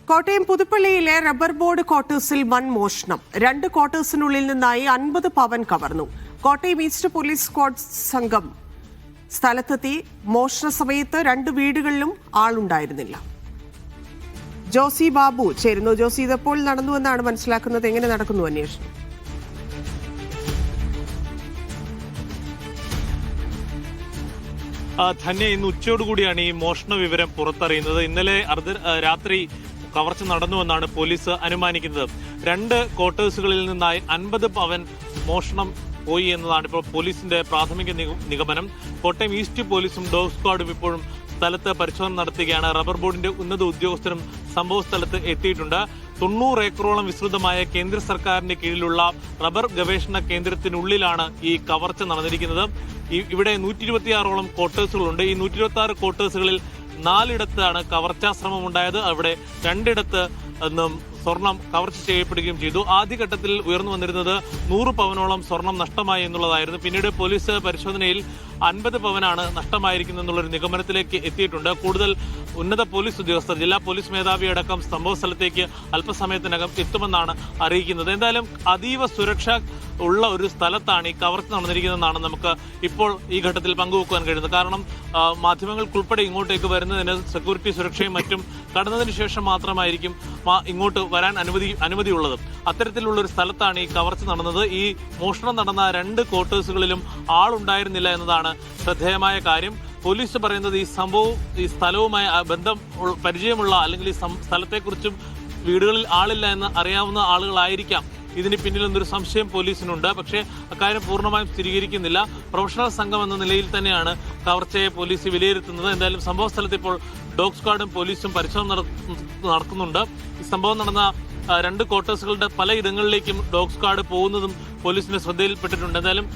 Kottayam പുതുപ്പള്ളിയിലെ rubber board ക്വാർട്ടേഴ്സിൽ വൻ മോഷണം. 2 ക്വാർട്ടേഴ്സിനുള്ളിൽ നിന്നായി 50 പവൻ കവർന്നു. കോട്ടയം ഈസ്റ്റ് പോലീസ് സ്ക്വാഡ് സംഘം സ്ഥലത്തെത്തി. മോഷണ സമയത്ത് 2 വീടുകളിലും ആളുണ്ടായിരുന്നില്ല. ജോസി ബാബു ചേരുന്നു. ജോസി, ഇതെപ്പോൾ നടന്നുവെന്നാണ് മനസ്സിലാക്കുന്നത്? എങ്ങനെ നടക്കുന്നു അന്വേഷണം? ധന്യ, ഇന്ന് ഉച്ചയോടുകൂടിയാണ് ഈ മോഷണ വിവരം പുറത്തറിയുന്നത്. ഇന്നലെ രാത്രി കവർച്ച നടന്നുവെന്നാണ് പോലീസ് അനുമാനിക്കുന്നത്. 2 ക്വാർട്ടേഴ്സുകളിൽ നിന്നായി 50 പവൻ മോഷണം പോയി എന്നതാണ് ഇപ്പോൾ പോലീസിന്റെ പ്രാഥമിക നിഗമനം. കോട്ടയം ഈസ്റ്റ് പോലീസും ഡോഗ് സ്ക്വാഡും ഇപ്പോഴും സ്ഥലത്ത് പരിശോധന നടത്തുകയാണ്. റബ്ബർ ബോർഡിന്റെ ഉന്നത ഉദ്യോഗസ്ഥരും സംഭവ സ്ഥലത്ത് എത്തിയിട്ടുണ്ട്. 90 ഏക്കറോളം വിസ്തൃതമായ കേന്ദ്ര സർക്കാരിന്റെ കീഴിലുള്ള റബ്ബർ ഗവേഷണ കേന്ദ്രത്തിനുള്ളിലാണ് ഈ കവർച്ച നടന്നിരിക്കുന്നത്. ഇവിടെ 126ഓളം ക്വാർട്ടേഴ്സുകളുണ്ട്. ഈ 126 ക്വാർട്ടേഴ്സുകളിൽ 4 കവർച്ചാ ശ്രമം ഉണ്ടായത്. അവിടെ 2 സ്വർണം കവർച്ച ചെയ്യപ്പെടുകയും ചെയ്തു. ആദ്യഘട്ടത്തിൽ ഉയർന്നു വന്നിരുന്നത് 100 പവനോളം സ്വർണം നഷ്ടമായി എന്നുള്ളതായിരുന്നു. പിന്നീട് പോലീസ് പരിശോധനയിൽ 50 പവനാണ് നഷ്ടമായിരിക്കുന്നത് എന്നുള്ളൊരു നിഗമനത്തിലേക്ക് എത്തിയിട്ടുണ്ട്. കൂടുതൽ ഉന്നത പോലീസ് ഉദ്യോഗസ്ഥർ, ജില്ലാ പോലീസ് മേധാവി അടക്കം സംഭവ സ്ഥലത്തേക്ക് അല്പസമയത്തിനകം എത്തുമെന്നാണ് അറിയിക്കുന്നത്. എന്തായാലും അതീവ സുരക്ഷ ഉള്ള ഒരു സ്ഥലത്താണ് ഈ കവർച്ച നടന്നിരിക്കുന്നതെന്നാണ് നമുക്ക് ഇപ്പോൾ ഈ ഘട്ടത്തിൽ പങ്കുവെക്കാൻ കഴിയുന്നത്. കാരണം മാധ്യമങ്ങൾക്കുൾപ്പെടെ ഇങ്ങോട്ടേക്ക് വരുന്നതിന് സെക്യൂരിറ്റി സുരക്ഷയും മറ്റും കടന്നതിന് ശേഷം മാത്രമായിരിക്കും ഇങ്ങോട്ട് വരാൻ അനുമതിയുള്ളത്. അത്തരത്തിലുള്ള ഒരു സ്ഥലത്താണ് ഈ കവർച്ച നടന്നത്. ഈ മോഷണം നടന്ന 2 ക്വാർട്ടേഴ്സുകളിലും ആളുണ്ടായിരുന്നില്ല എന്നതാണ് ശ്രദ്ധേയമായ കാര്യം. പോലീസ് പറയുന്നത് ഈ സ്ഥലവുമായി പരിചയമുള്ള അല്ലെങ്കിൽ ഈ സ്ഥലത്തെക്കുറിച്ചും വീടുകളിൽ ആളില്ല എന്ന് അറിയാവുന്ന ആളുകളായിരിക്കാം ഇതിന് പിന്നിലെന്നൊരു സംശയം പോലീസിനുണ്ട്. പക്ഷേ അക്കാര്യം പൂർണ്ണമായും സ്ഥിരീകരിക്കുന്നില്ല. പ്രൊഫഷണൽ സംഘം എന്ന നിലയിൽ തന്നെയാണ് കവർച്ചയെ പോലീസ് വിലയിരുത്തുന്നത്. എന്തായാലും സംഭവ സ്ഥലത്ത് ഇപ്പോൾ ഡോഗ് സ്ക്വാഡും പോലീസും പരിശോധന നടക്കുന്നുണ്ട്. ഈ സംഭവം നടന്ന 2 ക്വാർട്ടേഴ്സുകളുടെ പലയിടങ്ങളിലേക്കും ഡോഗ് സ്ക്വാഡ് പോകുന്നതും പോലീസിന്റെ ശ്രദ്ധയിൽപ്പെട്ടിട്ടുണ്ട്. എന്തായാലും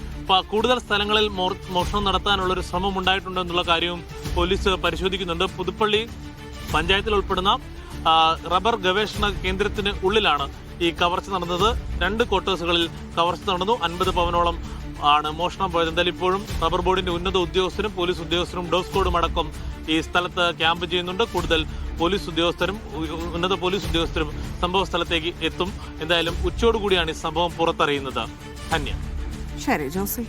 കൂടുതൽ സ്ഥലങ്ങളിൽ മോഷണം നടത്താനുള്ളൊരു ശ്രമം ഉണ്ടായിട്ടുണ്ടോ എന്നുള്ള കാര്യവും പോലീസ് പരിശോധിക്കുന്നുണ്ട്. പുതുപ്പള്ളി പഞ്ചായത്തിൽ ഉൾപ്പെടുന്ന റബ്ബർ ഗവേഷണ കേന്ദ്രത്തിന് ഉള്ളിലാണ് ഈ കവർച്ച നടന്നത്. 2 ക്വാർട്ടേഴ്സുകളിൽ കവർച്ച നടന്നു. 50 പവനോളം ആണ് മോഷണം പോയത്. എന്തായാലും ഇപ്പോഴും റബ്ബർ ബോർഡിന്റെ ഉന്നത ഉദ്യോഗസ്ഥരും പോലീസ് ഉദ്യോഗസ്ഥരും ഡോഗ് സ്ക്വാഡും അടക്കം ഈ സ്ഥലത്ത് ക്യാമ്പ് ചെയ്യുന്നുണ്ട്. കൂടുതൽ ഉന്നത പോലീസ് ഉദ്യോഗസ്ഥരും സംഭവ സ്ഥലത്തേക്ക് എത്തും. എന്തായാലും ഉച്ചയോടുകൂടിയാണ് ഈ സംഭവം പുറത്തറിയുന്നത്. ധന്യ. ശരി ജോസി.